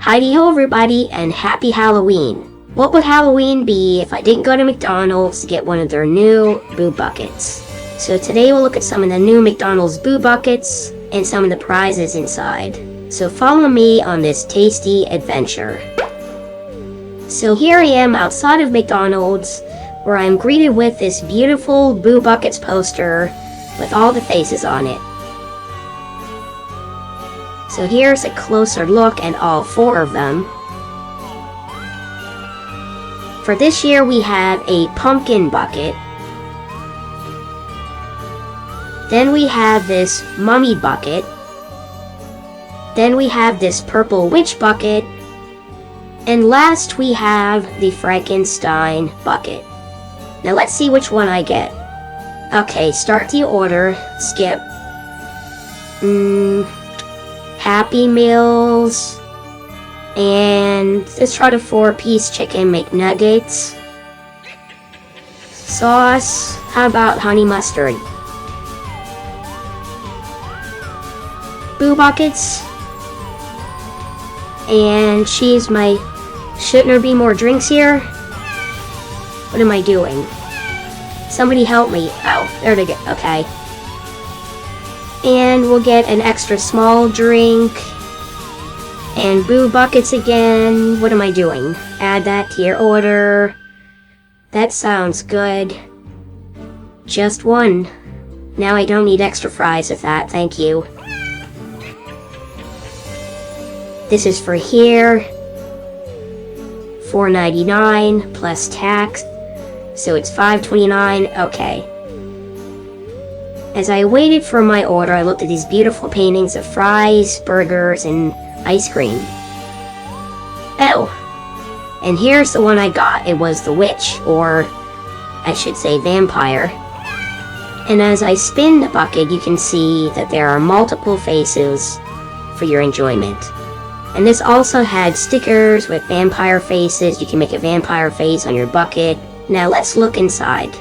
Heidi-ho everybody, and happy Halloween! What would Halloween be if I didn't go to McDonald's to get one of their new Boo Buckets? So today we'll look at some of the new McDonald's Boo Buckets and some of the prizes inside. So follow me on this tasty adventure. So here I am outside of McDonald's, where I'm greeted with this beautiful Boo Buckets poster with all the faces on it. So here's a closer look at all 4 of them. For this year we have a pumpkin bucket. Then we have this mummy bucket. Then we have this purple witch bucket. And last we have the Frankenstein bucket. Now let's see which one I get. Okay, start the order. Skip. Happy Meals. And let's try the 4-piece chicken McNuggets. Sauce. How about honey mustard? Boo Buckets. And shouldn't there be more drinks here? What am I doing? Somebody help me. Oh, there they go. Okay. And we'll get an extra small drink. And Boo Buckets again. What am I doing? Add that to your order. That sounds good. Just one. Now I don't need extra fries with that. Thank you. This is for here. $4.99 plus tax. So it's $5.29. Okay. As I waited for my order, I looked at these beautiful paintings of fries, burgers, and ice cream. Oh! And here's the one I got. It was the witch, or I should say vampire. And as I spin the bucket, you can see that there are multiple faces for your enjoyment. And this also had stickers with vampire faces. You can make a vampire face on your bucket. Now let's look inside.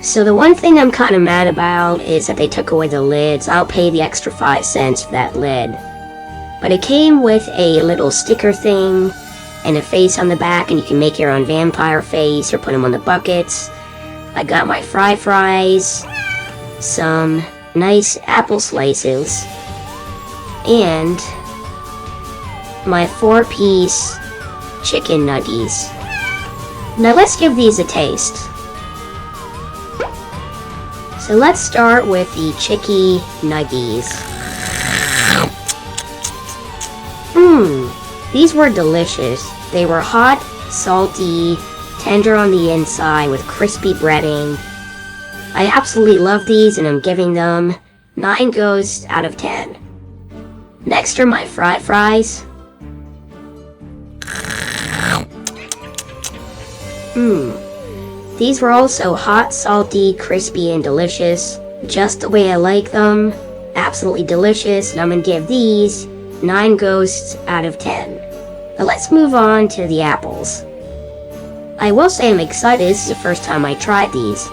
So the one thing I'm kind of mad about is that they took away the lids. I'll pay the extra 5 cents for that lid. But it came with a little sticker thing and a face on the back, and you can make your own vampire face or put them on the buckets. I got my fries, some nice apple slices, and my 4-piece chicken nuggies. Now let's give these a taste. So let's start with the chicky nuggies. These were delicious. They were hot, salty, tender on the inside with crispy breading. I absolutely love these, and I'm giving them 9 ghosts out of 10. Next are my fried fries. These were also hot, salty, crispy, and delicious. Just the way I like them. Absolutely delicious, and I'm gonna give these 9 ghosts out of 10. Now let's move on to the apples. I will say I'm excited. This is the first time I tried these.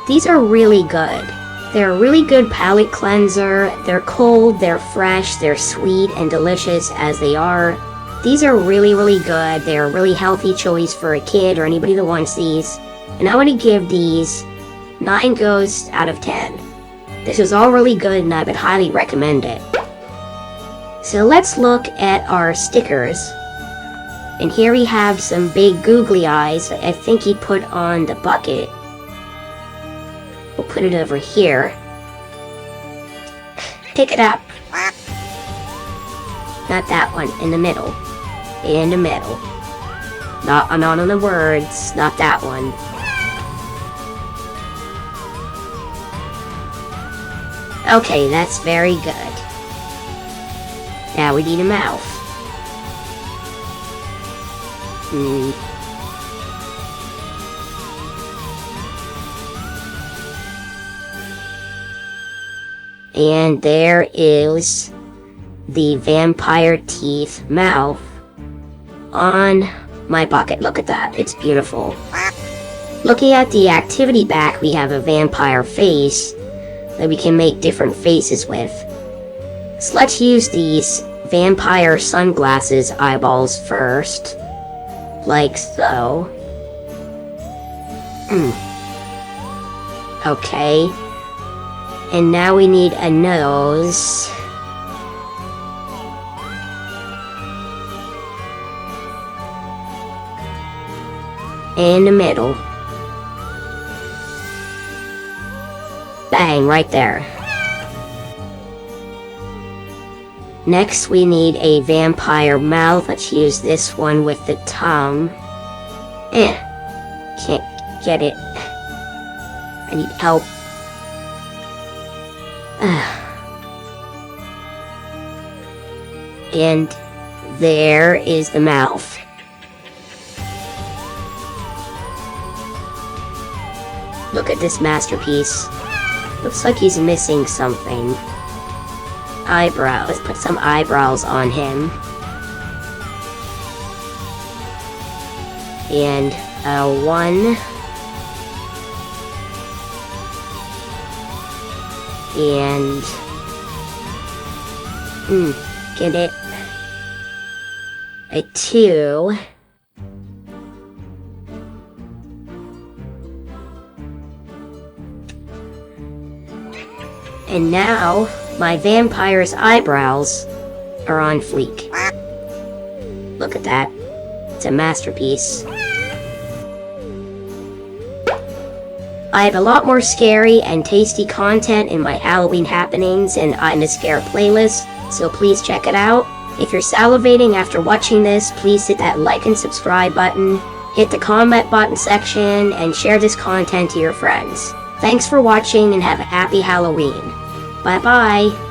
These are really good. They're a really good palate cleanser. They're cold, they're fresh, they're sweet and delicious as they are. These are really, really good. They're a really healthy choice for a kid or anybody that wants these. And I want to give these 9 ghosts out of 10. This is all really good, and I would highly recommend it. So let's look at our stickers. And here we have some big googly eyes that I think he put on the bucket. We'll put it over here. Pick it up. Not that one, in the middle. In the middle. Not on the words, not that one. Okay, that's very good. Now we need a mouth. And there is the vampire teeth mouth on my bucket. Look at that, it's beautiful. Looking at the activity back, we have a vampire face that we can make different faces with. So let's use these vampire sunglasses eyeballs first. Like so. Okay. And now we need a nose. In the middle. Bang, right there. Next we need a vampire mouth. Let's use this one with the tongue. Can't get it. I need help. And there is the mouth. Look at this masterpiece. Looks like he's missing something. Eyebrows. Let's put some eyebrows on him. And one. And get it? A 2. And now, my vampire's eyebrows are on fleek. Look at that. It's a masterpiece. I have a lot more scary and tasty content in my Halloween happenings and I'm a Scare playlist, so please check it out. If you're salivating after watching this, please hit that like and subscribe button, hit the comment button section, and share this content to your friends. Thanks for watching and have a happy Halloween. Bye-bye.